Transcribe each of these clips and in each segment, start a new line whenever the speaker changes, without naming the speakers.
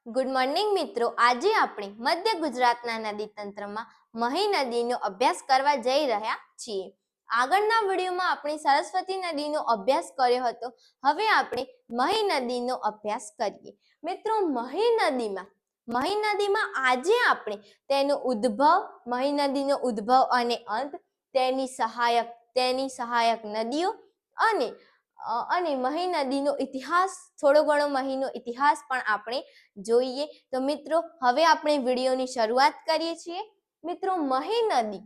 Good morning મિત્રો, આજે આપણે મધ્ય ગુજરાતના નદી તંત્રમાં મહી નદીનો અભ્યાસ કરવા જઈ રહ્યા છીએ. આગળના વિડીયોમાં આપણે સરસ્વતી નદીનો અભ્યાસ કર્યો હતો. હવે આપણે મહી નદીનો અભ્યાસ કરીએ. મિત્રો, મહી નદીમાં આજે આપણે તેનો ઉદ્ભવ, મહી નદીનો ઉદ્ભવ અને અંત, તેની સહાયક નદીઓ અને મહી નદીનો ઇતિહાસ, થોડો ઘણો મહીનો ઇતિહાસ પણ આપણે જોઈએ. તો મિત્રો, હવે આપણે વિડીયોની શરૂઆત કરીએ છીએ. મિત્રો, મહી નદી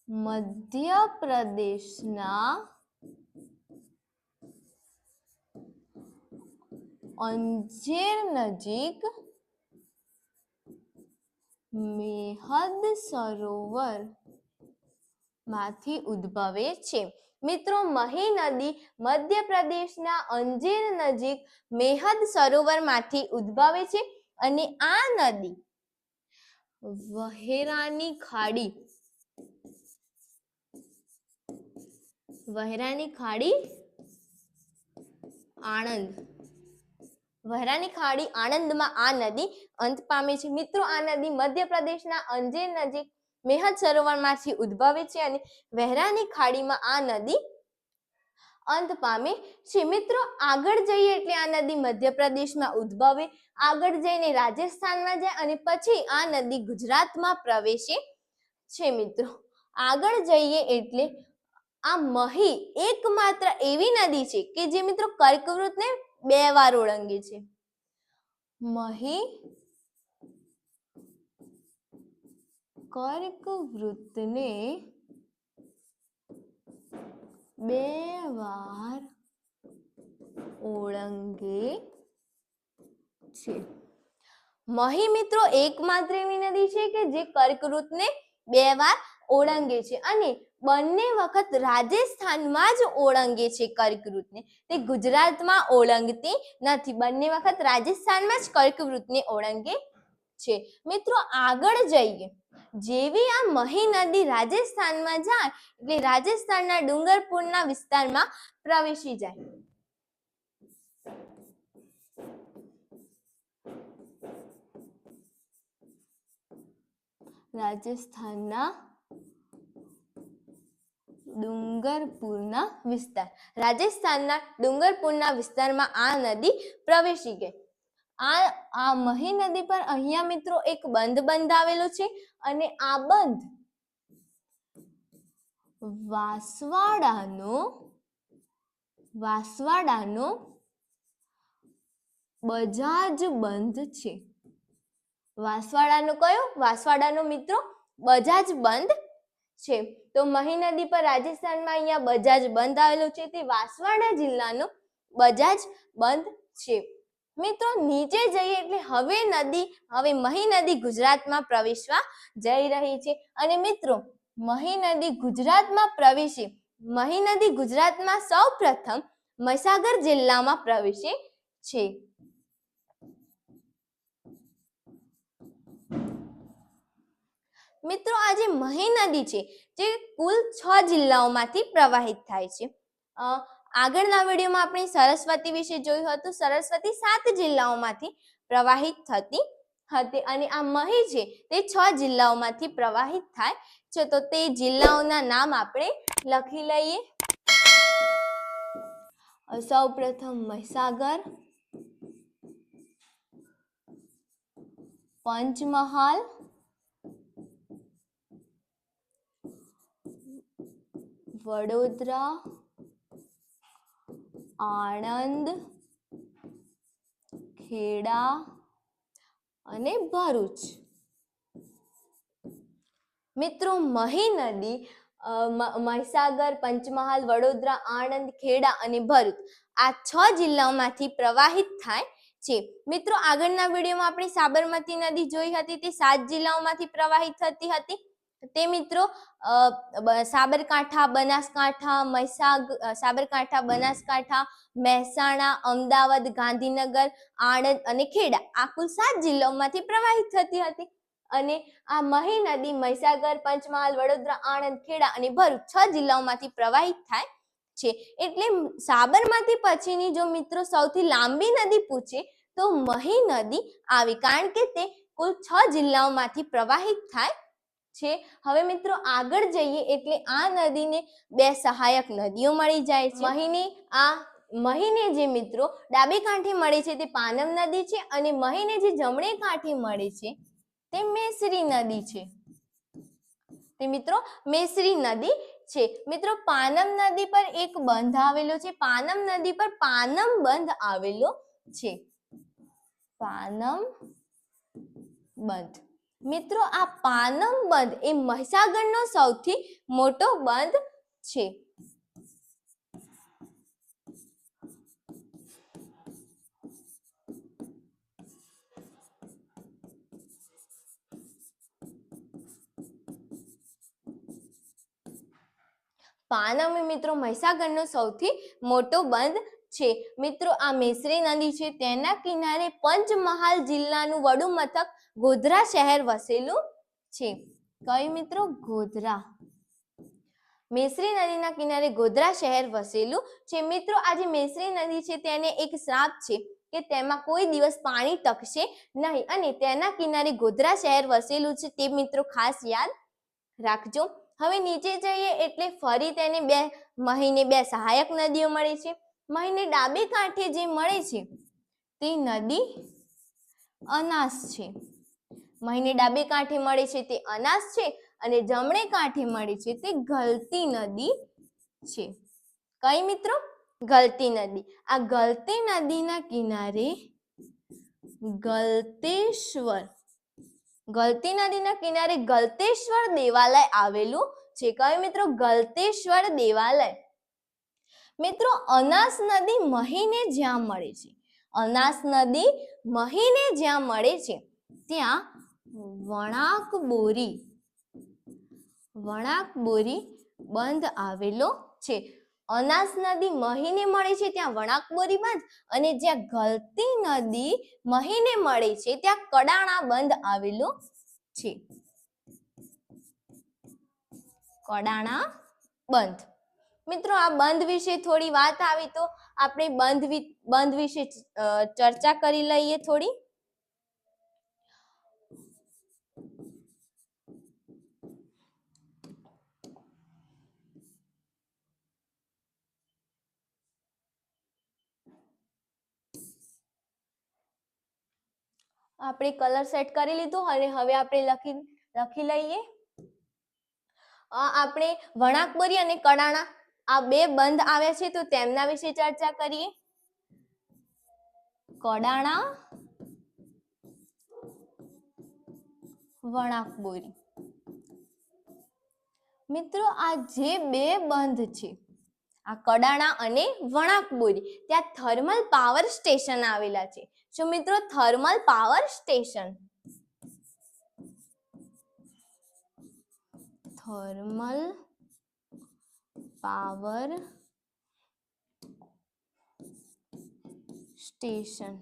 મધ્યપ્રદેશના અંજેર નજીક મેહદ સરોવર માંથી ઉદ્ભવે છે. મિત્રો, મહી નદી મધ્યપ્રદેશના અંજેર નજીક મેહદ સરોવરમાંથી ઉદ્ભવે છે અને આ નદી વહેરાની ખાડી આણંદમાં આ નદી અંત પામે છે. મિત્રો, આ નદી મધ્યપ્રદેશના અંજેર નજીક મેહદ સરોવરમાંથી ઉદ્ભવે છે અને વહેરાની ખાડીમાં આ નદી અંત પામે છે. મિત્રો, આગળ જઈએ એટલે આ નદી મધ્યપ્રદેશમાં ઉદ્ભવે, આગળ જઈને રાજસ્થાનમાં જાય અને પછી આ નદી ગુજરાતમાં પ્રવેશે છે. મિત્રો, આગળ જઈએ એટલે આ મહી એકમાત્ર એવી નદી છે કે જે મિત્રો કર્કવૃતને 2 વાર ઓળંગે છે. મહી કર્કવૃતને 2 વાર ઓળંગે છે. મહી મિત્રો એકમાત્ર એવી નદી છે કે જે કર્કવૃતને 2 વાર ઓળંગે છે અને બંને વખત રાજસ્થાનમાં જ ઓળંગે છે કર્કવૃતને. તે ગુજરાતમાં ઓળંગતી નથી. બંને વખત રાજસ્થાનમાં જ કર્કવૃતને ઓળંગે છે. મિત્રો, આગળ જઈએ, જેવી આ મહી નદી રાજસ્થાનમાં જાય એટલે રાજસ્થાનના ડુંગરપુરના વિસ્તારમાં પ્રવેશી જાય. રાજસ્થાનના ડુંગરપુરના વિસ્તારમાં આ નદી પ્રવેશી ગઈ. આ મહી નદી પર અહીંયા મિત્રો એક બંધ બંધાવેલો છે અને આ બંધ વાસવાડાનો બજાજ બંધ છે. વાસવાડાનો મિત્રો બજાજ બંધ છે. તો મહી નદી પર રાજસ્થાનમાં અહીંયા બજાજ બંધ આવેલો છે, તે વાસવાડા જિલ્લાનો બજાજ બંધ છે. મિત્રો, નીચે જઈએ એટલે હવે મહી નદી ગુજરાતમાં પ્રવેશવા જઈ રહી છે અને મિત્રો, મહી નદી ગુજરાતમાં સૌ પ્રથમ મહીસાગર જિલ્લામાં પ્રવેશે છે. મિત્રો, આ જે મહી નદી છે જે કુલ 6 જિલ્લાઓમાંથી પ્રવાહિત થાય છે. આગળના વિડીયોમાં આપણે સરસ્વતી વિશે જોયું હતું. સરસ્વતી 7 જિલ્લાઓમાંથી પ્રવાહિત થતી હતી અને આ મહી છે તે 6 જિલ્લાઓમાંથી પ્રવાહિત થાય છે. તો તે જિલ્લાઓના નામ આપણે લખી લઈએ. સૌ પ્રથમ મહીસાગર, પંચમહાલ, વડોદરા, આણંદ, ખેડા અને ભરૂચ. મિત્રો, મહી નદી મહીસાગર, પંચમહાલ, વડોદરા, આણંદ, ખેડા અને ભરૂચ આ 6 જિલ્લાઓમાંથી પ્રવાહિત થાય છે. મિત્રો, આગળના વિડીયોમાં આપણે સાબરમતી નદી જોઈ હતી. તે 7 જિલ્લાઓમાંથી પ્રવાહિત થતી હતી. તે મિત્રો સાબરકાંઠા, બનાસકાંઠા, મહેસાણા, અમદાવાદ, ગાંધીનગર, આણંદ અને ખેડા આ કુલ 7 જિલ્લાઓમાંથી પ્રવાહિત થતી હતી અને આ મહી નદી મહીસાગર, પંચમહાલ, વડોદરા, આણંદ, ખેડા અને ભરૂચ 6 જિલ્લાઓમાંથી પ્રવાહિત થાય છે. એટલે સાબરમતી પછીની જો મિત્રો સૌથી લાંબી નદી પૂછે તો મહી નદી આવી, કારણ કે તે કુલ 6 જિલ્લાઓમાંથી પ્રવાહિત થાય છે. હવે મિત્રો આગળ જઈએ એટલે આ નદીને 2 સહાયક નદીઓ મળી જાય છે. મહીને જે મિત્રો ડાબે કાંઠે મળે છે તે પાનમ નદી છે, અને મહીને જે જમણે કાંઠે મળે છે તે મેસરી નદી છે. તે મિત્રો મેસરી નદી છે. મિત્રો પાનમ નદી પર એક બંધ આવેલો છે. પાનમ નદી પર પાનમ બંધ આવેલો છે. પાનમ બંધ. મિત્રો આ પાનમ બંધ એ મહીસાગરનો સૌથી મોટો બંધ છે. પાનમ મિત્રો મહીસાગરનો સૌથી મોટો બંધ છે. મિત્રો આ મેસરી નદી છે તેના કિનારે પંચમહાલ જિલ્લાનું વડું મથક ગોધરા શહેર વસેલું છે. કયું મિત્રો? ગોધરા. મેસરી નદીના કિનારે ગોધરા શહેર વસેલું છે. મિત્રો આ જે મેસરી નદી છે તેને એક શ્રાપ છે કે તેમાં કોઈ દિવસ પાણી ટકશે નહીં, અને તેના કિનારે ગોધરા શહેર વસેલું છે તે મિત્રો ખાસ યાદ રાખજો. હવે નીચે જઈએ એટલે ફરી તેને મહીને 2 સહાયક નદીઓ મળે છે. મહીને ડાબે કાંઠે જે મળે છે તે નદી અનાસ છે. મહીને ડાબે કાંઠે મળે છે તે અનાસ છે, અને જમણે કાંઠે મળે છે તે ગલતી નદી છે. કઈ મિત્રો? ગલતી નદી. આ ગલતી નદીના કિનારે ગલતી નદીના કિનારે ગલતેશ્વર દેવાલય આવેલું છે. કયું મિત્રો? ગલતેશ્વર દેવાલય. મિત્રો અનાસ નદી મહીને જ્યાં મળે છે, અનાસ નદી મહીને જ્યાં મળે છે ત્યાં વણાકબોરી બંધ આવેલો છે. અનાસ નદી મહીને મળે છે ત્યાં વણાકબોરી બંધ, અને જ્યાં ગલતી નદી મહીને મળે છે ત્યાં કડાણા બંધ આવેલો છે. કડાણા બંધ. મિત્રો આ બંધ વિશે થોડી વાત આવી તો આપણે બંધ વિશે ચર્ચા કરી લઈએ થોડી. આપણે કલર સેટ કરી લીધું અને હવે આપણે લખી લઈએ. આપણે વણાકબોરી અને કડાણા આ 2 બંધ આવ્યા છે તો તેમના વિશે ચર્ચા કરીએ. કડાણા, વણાકબોરી. મિત્રો આ જે 2 બંધ છે, આ કડાણા અને વણાકબોરી, ત્યાં થર્મલ પાવર સ્ટેશન આવેલા છે. શું મિત્રો? Thermal power station. Thermal power station.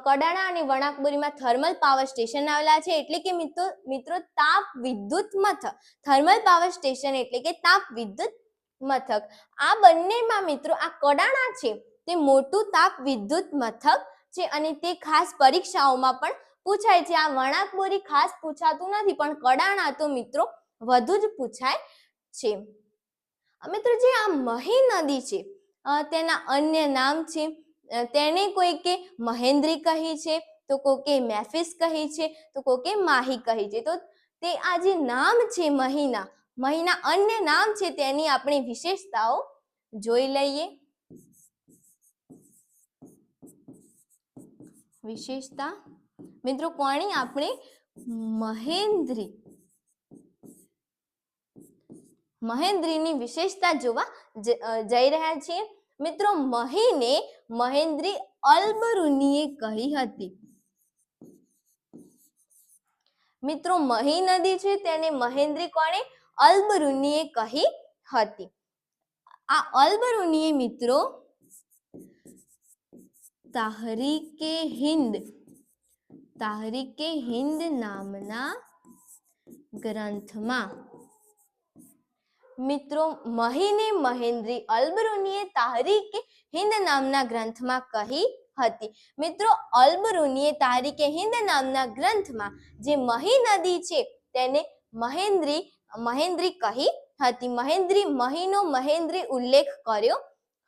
Kadana અને વણાકબોરીમાં થર્મલ પાવર સ્ટેશન આવેલા છે. એટલે કે મિત્રો તાપ વિદ્યુત મથક. થર્મલ પાવર સ્ટેશન એટલે કે તાપ વિદ્યુત મથક. આ બંનેમાં મિત્રો આ કડાણા છે તે મોટું તાપ વિદ્યુત મથક છે, અને તે ખાસ પરીક્ષાઓમાં પણ પૂછાય છે. આ વણાકબોરી ખાસ પૂછાતું નથી, પણ કડાણા તો મિત્રો વધુ જ પૂછાય છે. મિત્રો જે આ મહી નદી છે તેના અન્ય નામ છે. તેને કોઈ કે મહેન્દ્રી કહી છે, તો કોઈ મેફિસ કહી છે, તો કોઈ માહી કહી છે. તો તે આ જે નામ છે મહીના અન્ય નામ છે તેની આપણે વિશેષતાઓ જોઈ લઈએ. વિશેષતા મિત્રો કોની? આપણે મહેન્દ્રીની વિશેષતા જોવા જઈ રહ્યા છીએ. મિત્રો મહીને મહેન્દ્રી અલ્બરૂનીએ કહી હતી. મિત્રો મહી નદી છે તેને મહેન્દ્રી કોણે? અલ્બરૂનીએ કહી હતી. આ અલ્બરૂનીએ મિત્રો તાહરીકે હિંદ નામના ગ્રંથમાં મિત્રો મહીને મહેન્દ્રી અલ્બરૂનીએ તારીકે હિંદ નામના ગ્રંથમાં કહી હતી. મિત્રો અલ્બરૂનીએ તારીકે હિંદ નામના ગ્રંથમાં જે મહી નદી છે તેને મહેન્દ્રી કહી હતી. મહીનો મહેન્દ્રી ઉલ્લેખ કર્યો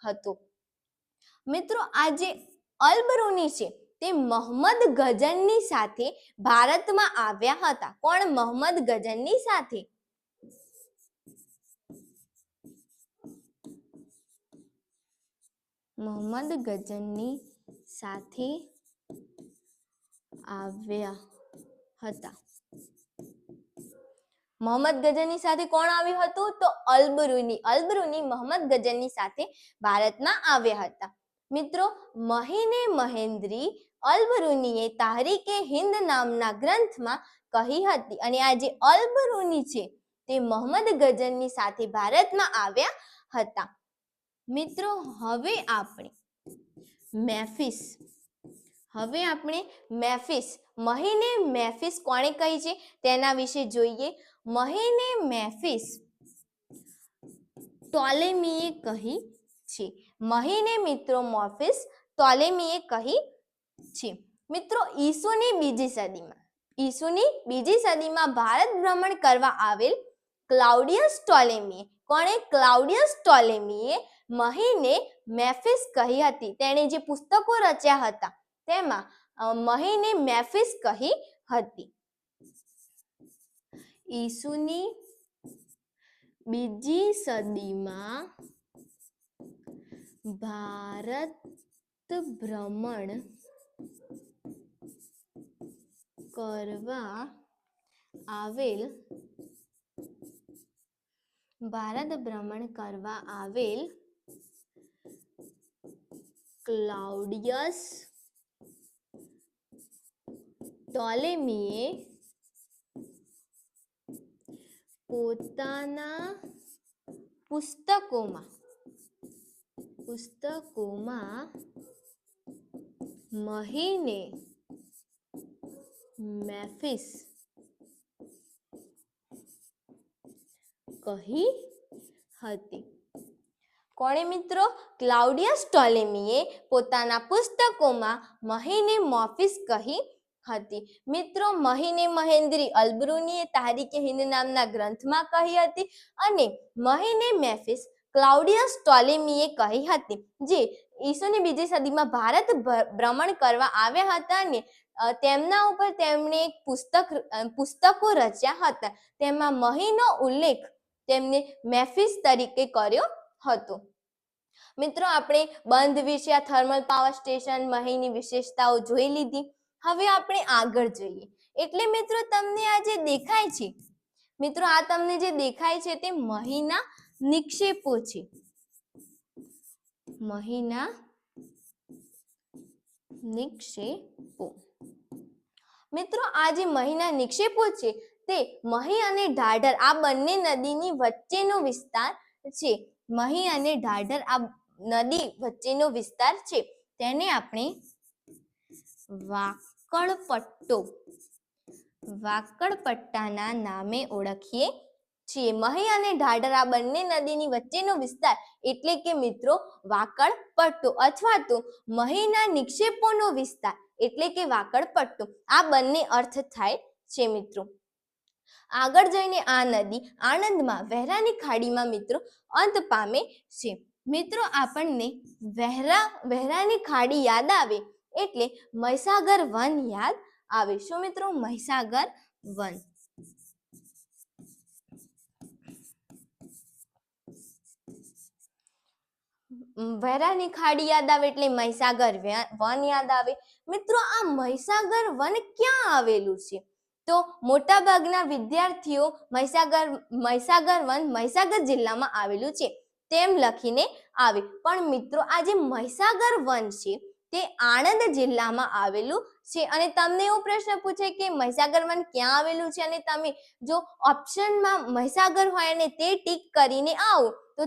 હતો. મિત્રો આ જે અલ્બરૂની છે તે મોહમ્મદ ગઝનની સાથે ભારતમાં આવ્યા હતા. કોણ? મોહમ્મદ ગઝનની સાથે. મોહમ્મદ ગઝનની સાથે આવ્યા હતા. મોહમ્મદ ગઝનની સાથે કોણ આવ્યું હતું? તો અલ્બરૂની મોહમ્મદ ગઝનની સાથે ભારતમાં આવ્યા હતા. મિત્રો મહીને મહેન્દ્રી અલ્બરૂનીએ તારીકે હિંદ નામના ગ્રંથમાં કહી હતી અને આ જે અલ્બરૂની છે તે મોહમ્મદ ગઝનની સાથે ભારતમાં આવ્યા હતા. મિત્રો હવે આપણે મેફિસ મહીને મેફિસ કોણે કહી છે તેના વિશે જોઈએ. મહીને મેફિસ ટોલેમીએ કહી છે. મહીને મિત્રો મેફિસ ટોલેમીએ કહી છે. મિત્રો ઈસુની બીજી સદીમાં ભારત ભ્રમણ કરવા આવેલ ક્લાઉડિયસ ટોલેમીએ મહીને મેફિસ કહી હતી. તેણે જે પુસ્તકો રચ્યા હતા તેમાં મહીને મેફિસ કહી હતી. ઈસુની બીજી સદીમાં ભારત ભ્રમણ કરવા આવેલ ક્લાઉડિયસ ટોલેમીએ પોતાના પુસ્તકોમાં મહીને મેફિસ કહી હતી. કોણે મિત્રો? ક્લાઉડિયસ ટોલેમીએ પોતાના પુસ્તકોમાં મહીને મેફિસ કહી હતી. મિત્રો મહીને મહેન્દ્રી અલ્બરૂનીએ તારીકે હિંદ નામના ગ્રંથમાં કહી હતી અને મહીને મેફિસ ક્લાઉડિયસ ટોલેમીએ કહી હતી, જે ઈસુની બીજી સદીમાં ભારત ભ્રમણ કરવા આવ્યા હતા અને તેમના ઉપર તેમણે એક પુસ્તકો રચ્યા હતા. તેમાં મહીનો ઉલ્લેખ તેમને મેફિસ તરીકે કર્યો હતો. મિત્રો આપણે બંધ વિશે થર્મલ પાવર સ્ટેશન મહીની વિશેષતાઓ જોઈ લીધી. હવે આપણે આગળ જોઈએ. એટલે મિત્રો તમને આ જે દેખાય છે, મિત્રો આ તમને જે દેખાય છે તે મહીના નિક્ષેપો છે. મહીના નિક્ષેપો. મિત્રો આ જે મહીના નિક્ષેપો છે તે મહી અને ઢાઢર આ બંને નદીની વચ્ચેનો વિસ્તાર છે. મહી અને ઢાઢર આ નદી વચ્ચેનો વિસ્તાર છે. તેને આપણે વાકડપટ્ટાના નામે ઓળખીએ છીએ. મહી અને ઢાઢર આ બંને નદીની વચ્ચેનો વિસ્તાર એટલે કે મિત્રો વાકડપટ્ટો અથવા તો મહીના નિક્ષેપોનો વિસ્તાર એટલે કે વાકડપટ્ટો. આ બંને અર્થ થાય છે. મિત્રો આગળ જઈને આ નદી આણંદમાં વહેરાની ખાડીમાં મિત્રો અંત પામે છે. મિત્રો આપણને વહેરાની ખાડી યાદ આવે એટલે મહીસાગર વન યાદ આવે. શું મિત્રો? મહીસાગર વન. વહેરાની ખાડી યાદ આવે એટલે મહીસાગર વન યાદ આવે. મિત્રો આ મહીસાગર વન ક્યાં આવેલું છે? તો મોટા ભાગના વિદ્યાર્થીઓ મહીસાગર વન મહીસાગર જિલ્લામાં આવેલું છે તેમ લખીને આવે, પણ મિત્રો આ જે મહીસાગર વન છે તે આણંદ જિલ્લામાં આવેલું છે. અને તમને એવો પ્રશ્ન પૂછે કે મહીસાગર વન ક્યાં આવેલું છે અને તમે જો ઓપ્શનમાં મહીસાગર હોય અને તે ટીક કરીને આવો તો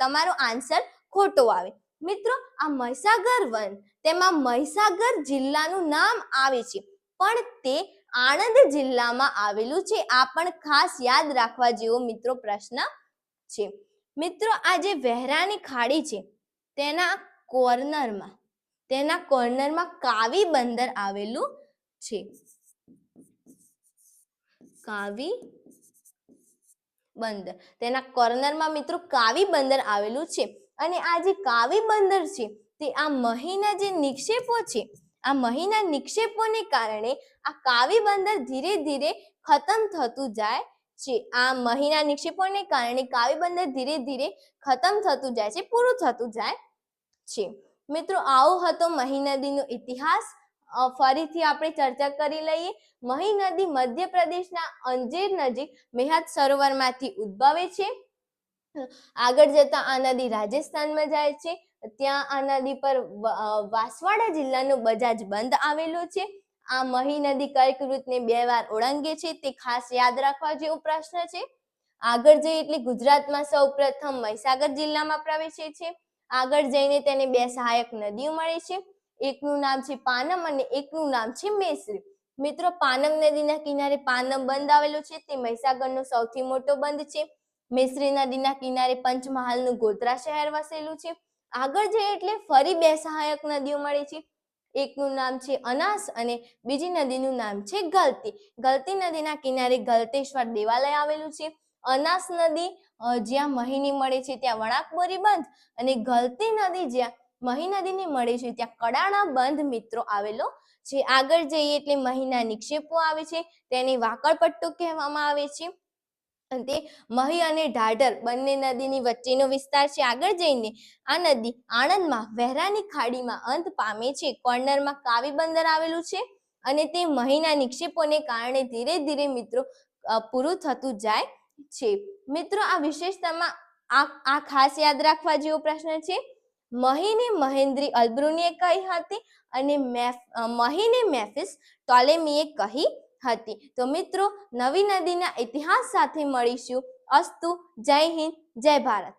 તમારો આન્સર ખોટો આવે. મિત્રો આ મહીસાગર વન તેમાં મહીસાગર જિલ્લાનું નામ આવે છે પણ તે આણંદ જિલ્લામાં આવેલું છે? આ પણ ખાસ યાદ રાખવા જેવો મિત્રો પ્રશ્ન છે. મિત્રો આ જે વહેરાની ખાડી છે તેના કોર્નરમાં કાવી બંદર આવેલું છે. કાવી બંદર, તેના કોર્નરમાં મિત્રો કાવી બંદર આવેલું છે. અને આ જે કાવી બંદર છે તે આ મહીના જે નિક્ષેપો છે, આ મહીના નિક્ષેપોને કારણે આ કાવી બંદર ધીરે ધીરે ખતમ થતું જાય છે. આ મહીના નિક્ષેપોને કારણે કાવી બંદર ધીરે ધીરે ખતમ થતું જાય છે, પૂરું થતું જાય છે. મિત્રો આવો હતો મહી નદીનો ઇતિહાસ. ફરીથી આપણે ચર્ચા કરી લઈએ. મહી નદી મધ્યપ્રદેશના અંજેર નજીક મેહત સરોવરમાંથી ઉદ્ભવે છે. આગળ જતા આ નદી રાજસ્થાનમાં જાય છે. ત્યાં આ નદી પર વાસવાડા જિલ્લાનો બજાજ બંધ આવેલો છે. આ મહી નદી કર્કવૃતને 2 વાર ઓળંગે છે, તે ખાસ યાદ રાખવા જેવો પ્રશ્ન છે. આગળ જઈએ એટલે ગુજરાતમાં સૌપ્રથમ મહીસાગર જિલ્લામાં પ્રવેશે છે. આગળ જઈને તેને 2 સહાયક નદીઓ મળે છે. એકનું નામ છે પાનમ અને એકનું નામ છે મેશ્રી. મિત્રો પાનમ નદીના કિનારે પાનમ બંધ આવેલો છે, તે મહીસાગરનો સૌથી મોટો બંધ છે. મેશ્રી નદીના કિનારે પંચમહાલનું ગોધરા શહેર વસેલું છે. આગળ જઈએ એટલે ફરી 2 સહાયક નદીઓ મળે છે. એકનું નામ છે અનાસ અને બીજી નદીનું નામ છે ગલતી. ગલતી નદીના કિનારે ગલતેશ્વર દેવાલય આવેલું છે. અનાસ નદી જ્યાં મહીની મળે છે ત્યાં વણાકબોરી બંધ, અને ગલતી નદી જ્યાં મહી નદીને મળે છે ત્યાં કડાણા બંધ મિત્રો આવેલો છે. આગળ જઈએ એટલે મહીના નિક્ષેપો આવે છે, તેને વાકડપટ્ટો કહેવામાં આવે છે. તે મહી અને ઢાઢર બંને નદીની વચ્ચેનો વિસ્તાર છે. આગળ જઈને આ નદી આણંદમાં વહેરાની ખાડીમાં અંત પામે છે. કોર્નરમાં કાવી બંદર આવેલું છે અને તે મહીના નિક્ષેપોને કારણે ધીરે ધીરે મિત્રો પૂરું થતું જાય છે. મિત્રો આ વિશેષતામાં આ ખાસ યાદ રાખવા જેવો પ્રશ્ન છે. મહીને મહેન્દ્રી અલ્બ્રુનીએ કહી હતી અને મહીને મેફિસ ટોલેમીએ કહી હતી. તો મિત્રો નવી નદીના ઇતિહાસ સાથે મળીશું. અસ્તુ. જય હિન્દ, જય ભારત.